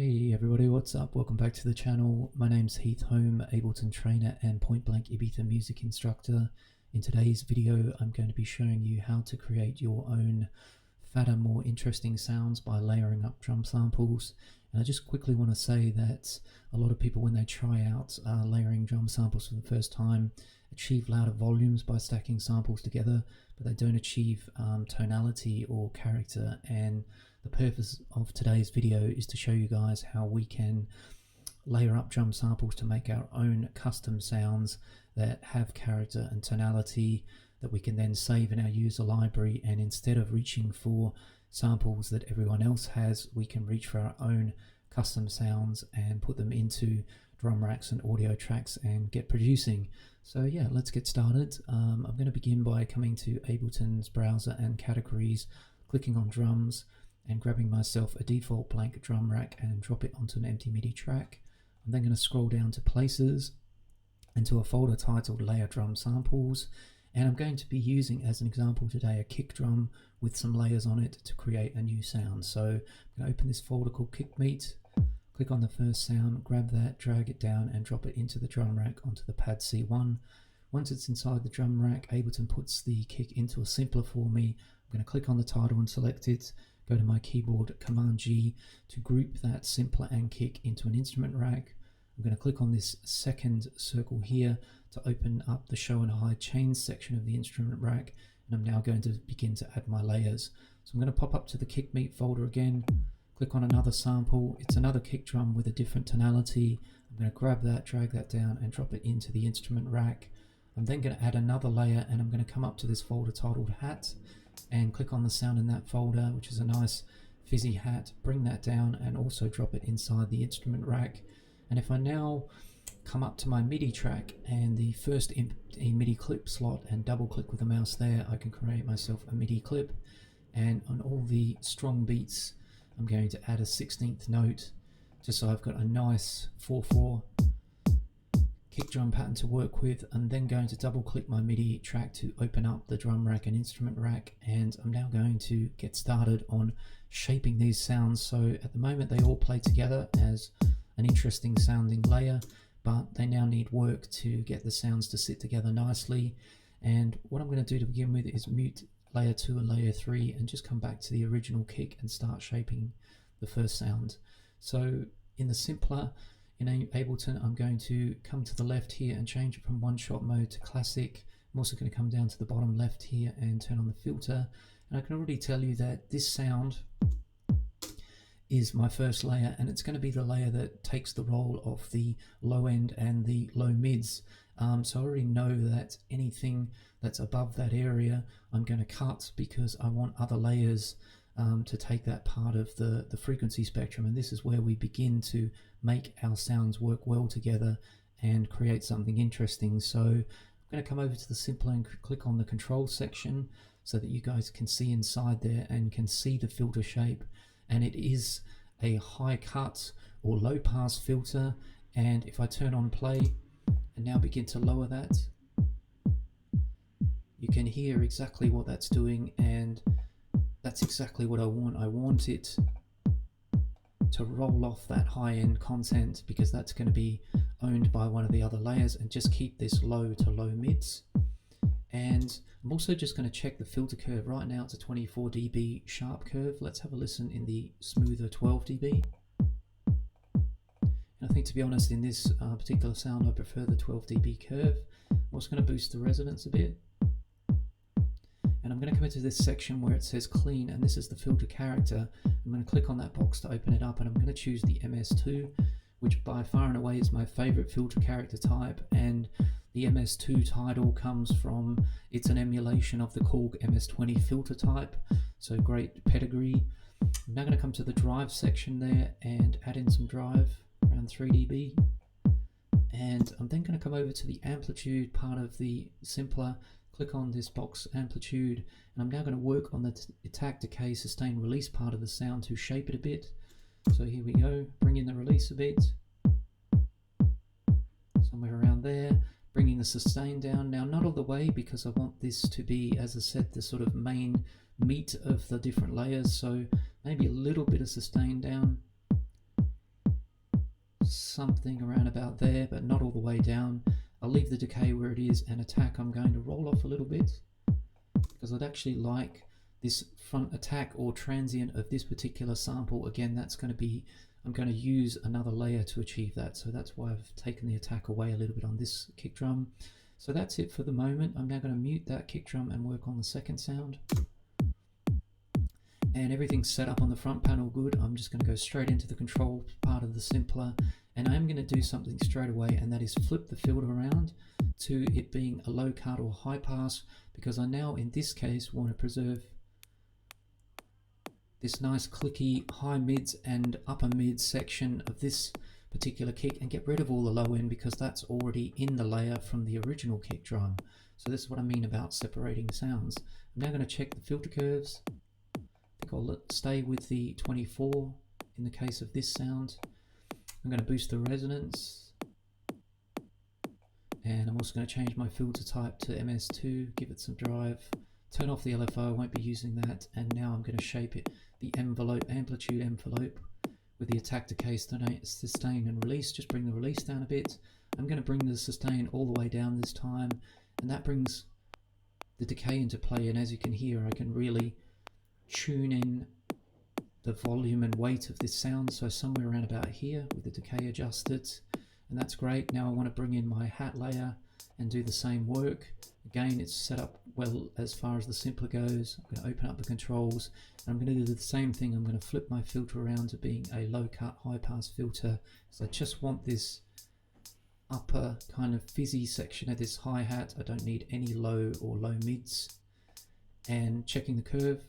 Hey everybody, what's up? Welcome back to the channel. My name's Heath, Holme, Ableton trainer and point blank Ibiza music instructor. In today's video, I'm going to be showing you how to create your own fatter, more interesting sounds by layering up drum samples. And I just quickly want to say that a lot of people, when they try out layering drum samples for the first time, achieve louder volumes by stacking samples together, but they don't achieve tonality or character. And the purpose of today's video is to show you guys how we can layer up drum samples to make our own custom sounds that have character and tonality that we can then save in our user library. And instead of reaching for samples that everyone else has, we can reach for our own custom sounds and put them into drum racks and audio tracks and get producing. So yeah, let's get started. I'm going to begin by coming to Ableton's browser and categories, clicking on drums and grabbing myself a default blank drum rack and drop it onto an empty MIDI track. I'm then going to scroll down to places and to a folder titled Layer Drum Samples. And I'm going to be using as an example today a kick drum with some layers on it to create a new sound. So I'm going to open this folder called Kick Meat, click on the first sound, grab that, drag it down and drop it into the drum rack onto the pad C1. Once it's inside the drum rack, Ableton puts the kick into a simpler for me. I'm going to click on the title and select it, go to my keyboard, Command G to group that simpler and kick into an instrument rack. I'm going to click on this second circle here to open up the show and hide chains section of the instrument rack, and I'm now going to begin to add my layers. So I'm going to pop up to the Kick Meat folder again, click on another sample. It's another kick drum with a different tonality. I'm going to grab that, drag that down and drop it into the instrument rack. I'm then going to add another layer, and I'm going to come up to this folder titled Hat and click on the sound in that folder, which is a nice fizzy hat, bring that down and also drop it inside the instrument rack. And if I now come up to my MIDI track and the first empty MIDI clip slot and double click with the mouse there, I can create myself a MIDI clip. And on all the strong beats, I'm going to add a 16th note just so I've got a nice 4/4 kick drum pattern to work with. I'm then going to double click my MIDI track to open up the drum rack and instrument rack, and I'm now going to get started on shaping these sounds. So at the moment they all play together as an interesting sounding layer, but they now need work to get the sounds to sit together nicely. And what I'm going to do to begin with is mute layer 2 and layer 3 and just come back to the original kick and start shaping the first sound. So in the simpler, in Ableton, I'm going to come to the left here and change it from one-shot mode to classic. I'm also going to come down to the bottom left here and turn on the filter. And I can already tell you that this sound is my first layer, and it's going to be the layer that takes the role of the low end and the low mids. So I already know that anything that's above that area I'm going to cut because I want other layers to take that part of the frequency spectrum, and this is where we begin to make our sounds work well together and create something interesting. So I'm going to come over to the simpler and click on the control section so that you guys can see inside there and can see the filter shape. And it is a high cut or low pass filter, and if I turn on play and now begin to lower that, you can hear exactly what that's doing, and that's exactly what I want. I want it to roll off that high-end content because that's going to be owned by one of the other layers, and just keep this low to low mids. And I'm also just going to check the filter curve. Right now it's a 24 dB sharp curve. Let's have a listen in the smoother 12 dB. And I think, to be honest, in this particular sound I prefer the 12 dB curve. I'm also going to boost the resonance a bit. And I'm going to come into this section where it says clean, and this is the filter character. I'm going to click on that box to open it up, and I'm going to choose the MS2, which by far and away is my favorite filter character type. And the MS2 title comes from, it's an emulation of the Korg MS20 filter type, so great pedigree. I'm now going to come to the drive section there and add in some drive around 3 dB. And I'm then going to come over to the amplitude part of the simpler, click on this box amplitude, and I'm now going to work on the attack, decay, sustain, release part of the sound to shape it a bit. So here we go, bring in the release a bit, somewhere around there, bringing the sustain down. Now not all the way, because I want this to be, as I said, the sort of main meat of the different layers, so maybe a little bit of sustain down. something around about there, but not all the way down. I'll leave the decay where it is, and attack I'm going to roll off a little bit, because I'd actually like this front attack or transient of this particular sample. Again, that's going to be, I'm going to use another layer to achieve that, so that's why I've taken the attack away a little bit on this kick drum. So that's it for the moment. I'm now going to mute that kick drum and work on the second sound. And everything's set up on the front panel good. I'm just going to go straight into the control part of the simpler, and I'm going to do something straight away, and that is flip the filter around to it being a low cut or high pass, because I now in this case want to preserve this nice clicky high mids and upper mid section of this particular kick, and get rid of all the low end because that's already in the layer from the original kick drum. So this is what I mean about separating sounds. I'm now going to check the filter curves. I think I'll stay with the 24 in the case of this sound. I'm going to boost the resonance, and I'm also going to change my filter type to MS2, give it some drive, turn off the LFO, I won't be using that, and now I'm going to shape it, the envelope, amplitude envelope, with the attack, decay, sustain and release. Just bring the release down a bit. I'm going to bring the sustain all the way down this time, and that brings the decay into play, and as you can hear, I can really tune in the volume and weight of this sound, so somewhere around about here with the decay adjusted, and that's great. Now I want to bring in my hat layer and do the same work. Again, it's set up well as far as the simpler goes. I'm going to open up the controls, and I'm going to do the same thing. I'm going to flip my filter around to being a low cut high pass filter, so I just want this upper kind of fizzy section of this hi-hat. I don't need any low or low mids. And checking the curve,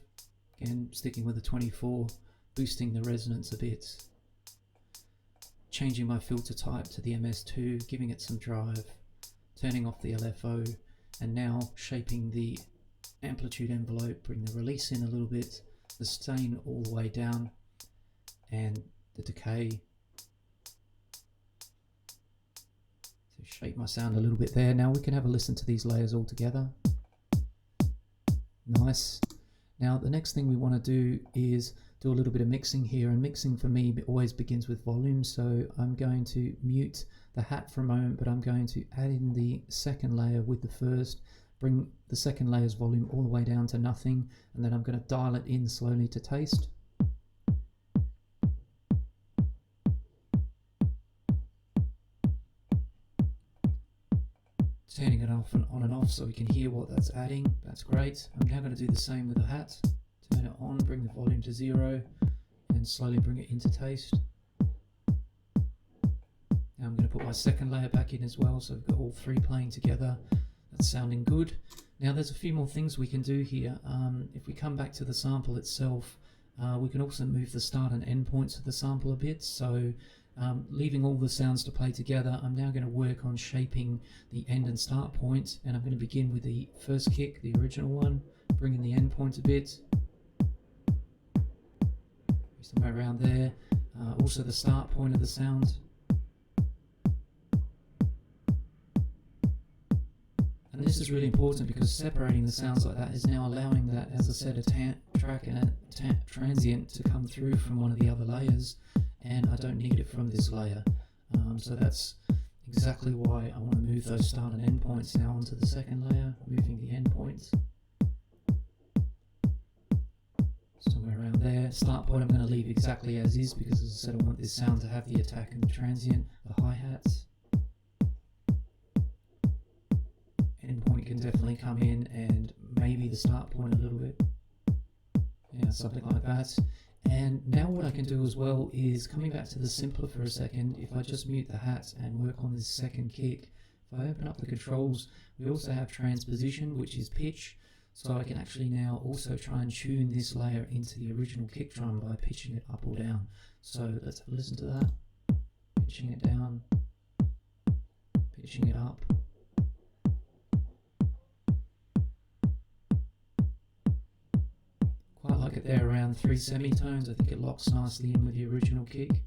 again sticking with the 24, boosting the resonance a bit, changing my filter type to the MS2, giving it some drive, turning off the LFO, and now shaping the amplitude envelope, bring the release in a little bit, the sustain all the way down, and the decay. So shape my sound a little bit there. Now we can have a listen to these layers all together. Nice. Now the next thing we want to do is do a little bit of mixing here, and mixing for me always begins with volume, so I'm going to mute the hat for a moment, but I'm going to add in the second layer with the first, bring the second layer's volume all the way down to nothing, and then I'm going to dial it in slowly to taste. Turning it off and on and off so we can hear what that's adding. That's great. I'm now going to do the same with the hat. Turn it on, bring the volume to 0, and slowly bring it into taste. Now I'm going to put my second layer back in as well, so we've got all three playing together. That's sounding good. Now there's a few more things we can do here. If we come back to the sample itself, we can also move the start and end points of the sample a bit. So leaving all the sounds to play together, I'm now going to work on shaping the end and start point, and I'm going to begin with the first kick, the original one, bring in the end point a bit, somewhere around there. Also the start point of the sound. And this is really important because separating the sounds like that is now allowing that, as I said, a track and a transient to come through from one of the other layers, and I don't need it from this layer. So that's exactly why I want to move those start and end points now onto the second layer, moving the end points somewhere around there. Start point I'm going to leave exactly as is because, as I said, I want this sound to have the attack and the transient, the hi-hats. End point can definitely come in, and maybe the start point a little bit. Yeah, something like that. And now what I can do as well is, coming back to the simpler for a second, if I just mute the hats and work on this second kick, if I open up the controls, we also have transposition, which is pitch. So I can actually now also try and tune this layer into the original kick drum by pitching it up or down. So let's have a listen to that. Pitching it down, pitching it up. Quite like it there around 3 semitones. I think it locks nicely in with the original kick.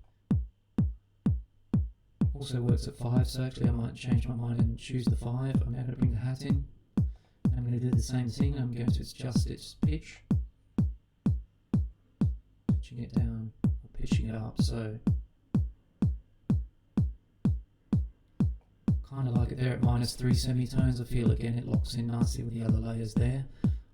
Also works at 5, so actually I might change my mind and choose the 5. I'm now going to bring the hat in. I'm going to do the same thing. I'm going to adjust its pitch, pitching it down or pitching it up. So kind of like it there at -3 semitones. I feel again it locks in nicely with the other layers there.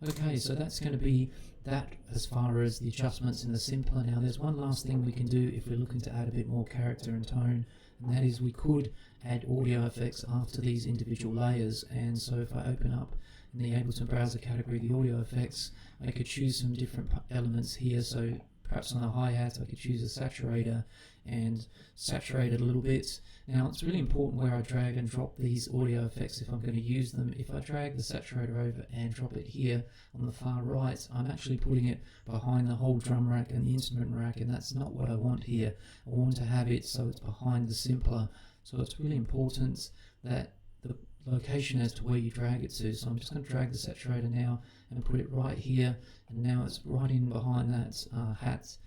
Okay, so that's going to be that as far as the adjustments in the simpler. Now there's one last thing we can do if we're looking to add a bit more character and tone, and that is we could add audio effects after these individual layers. And so if I open up in the Ableton browser category the audio effects, I could choose some different elements here. So perhaps on the hi-hat I could choose a saturator and saturate it a little bit. Now it's really important where I drag and drop these audio effects if I'm going to use them. If I drag the saturator over and drop it here on the far right, I'm actually putting it behind the whole drum rack and the instrument rack, and that's not what I want here. I want to have it so it's behind the simpler. So it's really important that the location as to where you drag it to. So I'm just going to drag the saturator now and put it right here, and now it's right in behind that hat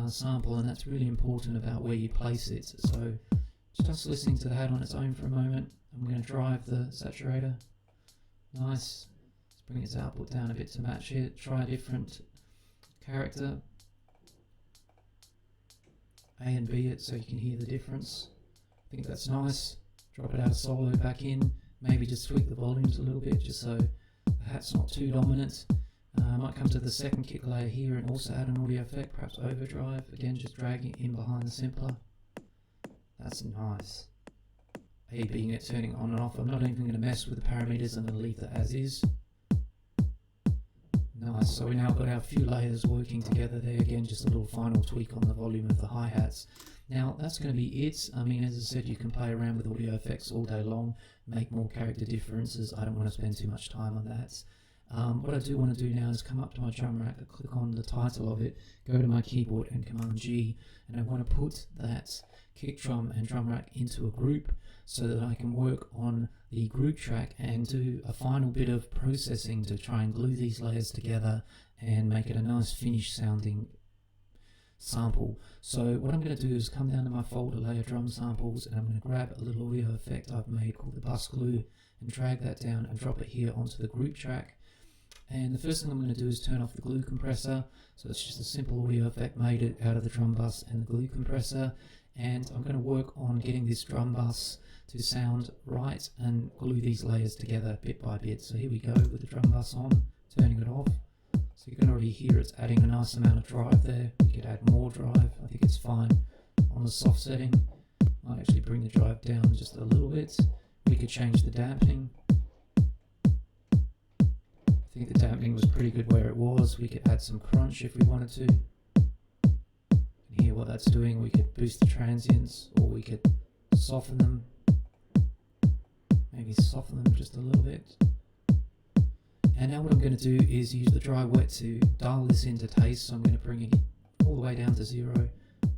sample, and that's really important about where you place it. So just listening to the hat on its own for a moment, I'm going to drive the saturator. Nice. Let's bring its output down a bit to match it. Try a different character. A and B it so you can hear the difference. I think that's nice. Drop it out of solo back in. Maybe just tweak the volumes a little bit just so the hat's not too dominant. I might come to the second kick layer here and also add an audio effect, perhaps overdrive. Again, just dragging it in behind the simpler. That's nice. A being it turning on and off. I'm not even going to mess with the parameters. I'm going to leave that as is. Nice. So we now got our few layers working together there. Again, just a little final tweak on the volume of the hi-hats. Now that's going to be it. I mean, as I said, you can play around with audio effects all day long, make more character differences. I don't want to spend too much time on that. What I do want to do now is come up to my drum rack, click on the title of it, go to my keyboard and Command G, and I want to put that kick drum and drum rack into a group so that I can work on the group track and do a final bit of processing to try and glue these layers together and make it a nice finished sounding sample. So what I'm going to do is come down to my folder, layer drum samples, and I'm going to grab a little audio effect I've made called the bus glue and drag that down and drop it here onto the group track. And the first thing I'm going to do is turn off the glue compressor. So it's just a simple audio effect made out of the drum bus and the glue compressor. And I'm going to work on getting this drum bus to sound right and glue these layers together bit by bit. So here we go with the drum bus on, turning it off. So you can already hear it's adding a nice amount of drive there. We could add more drive. I think it's fine on the soft setting. Might actually bring the drive down just a little bit. We could change the dampening. I think the dampening was pretty good where it was. We could add some crunch if we wanted to. And hear what that's doing. We could boost the transients, or we could soften them. Maybe soften them just a little bit. And now what I'm going to do is use the dry wet to dial this into taste. So I'm going to bring it all the way down to 0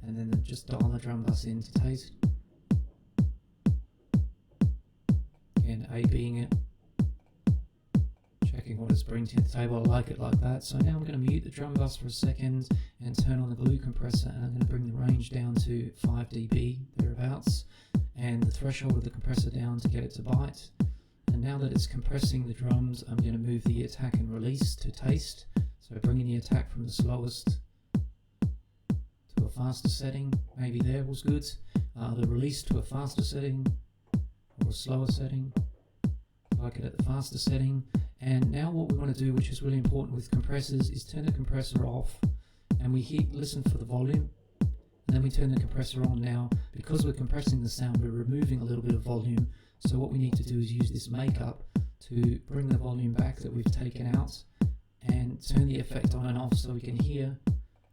and then just dial the drum bus into taste. Again, A being it. Checking what it's bringing to the table. I like it like that. So now I'm going to mute the drum bus for a second and turn on the glue compressor, and I'm going to bring the range down to 5 dB, thereabouts, and the threshold of the compressor down to get it to bite. And now that it's compressing the drums, I'm going to move the attack and release to taste. So bringing the attack from the slowest to a faster setting. Maybe there was good. The release to a faster setting or a slower setting. I like it at the faster setting. And now what we want to do, which is really important with compressors, is turn the compressor off, and we listen for the volume, and then we turn the compressor on. Now, because we're compressing the sound, we're removing a little bit of volume. So what we need to do is use this makeup to bring the volume back that we've taken out and turn the effect on and off so we can hear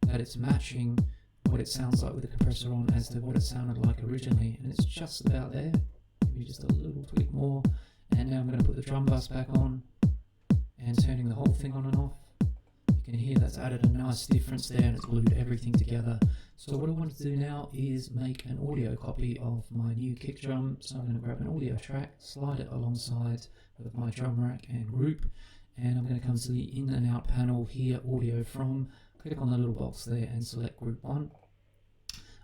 that it's matching what it sounds like with the compressor on as to what it sounded like originally. And it's just about there, maybe just a little tweak more. And now I'm going to put the drum bus back on and turning the whole thing on and off. You can hear that's added a nice difference there, and it's glued everything together. So what I want to do now is make an audio copy of my new kick drum. So I'm going to grab an audio track, slide it alongside of my drum rack and group, and I'm going to come to the in and out panel here, audio from, click on the little box there and select group 1.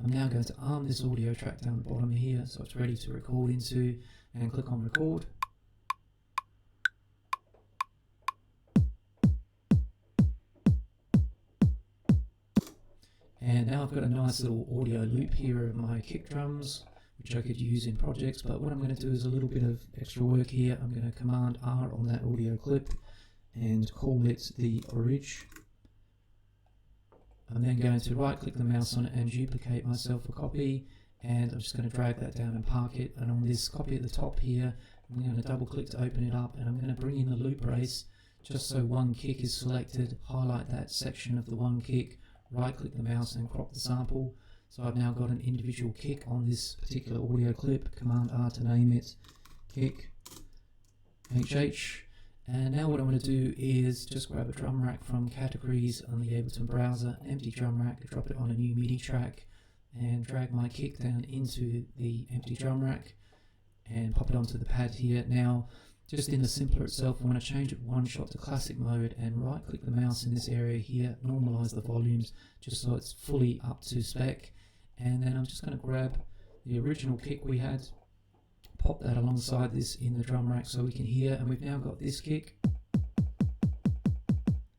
I'm now going to arm this audio track down the bottom here so it's ready to record into, and click on record. And now I've got a nice little audio loop here of my kick drums, which I could use in projects, but what I'm going to do is a little bit of extra work here. I'm going to Command R on that audio clip and call it the orig. I'm then going to right click the mouse on it and duplicate myself a copy, and I'm just going to drag that down and park it. And on this copy at the top here, I'm going to double click to open it up, and I'm going to bring in the loop brace just so one kick is selected, highlight that section of the one kick, right click the mouse and crop the sample. So I've now got an individual kick on this particular audio clip. Command R to name it, kick, HH. And now what I'm going to do is just grab a drum rack from categories on the Ableton browser, empty drum rack, drop it on a new MIDI track, and drag my kick down into the empty drum rack and pop it onto the pad here. Now, just in the simpler itself, I want to change it one shot to classic mode and right click the mouse in this area here, normalize the volumes just so it's fully up to spec. And then I'm just going to grab the original kick we had, pop that alongside this in the drum rack so we can hear, and we've now got this kick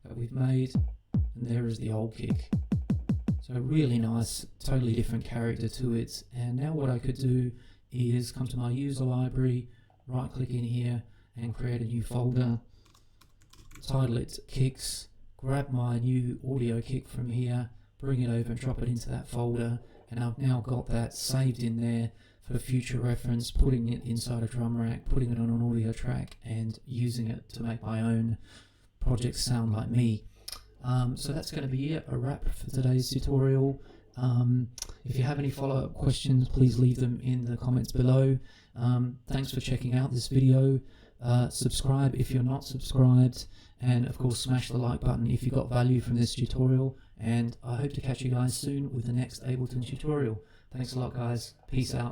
that we've made, and there is the old kick. So really nice, totally different character to it. And now what I could do is come to my user library, right click in here and create a new folder, title it kicks, grab my new audio kick from here, bring it over and drop it into that folder, and I've now got that saved in there for future reference, putting it inside a drum rack, putting it on an audio track and using it to make my own projects sound like me. So that's going to be it, a wrap for today's tutorial. If you have any follow-up questions, please leave them in the comments below. Thanks for checking out this video. Subscribe if you're not subscribed, and of course smash the like button if you got value from this tutorial, and I hope to catch you guys soon with the next Ableton tutorial. Thanks a lot guys, peace out.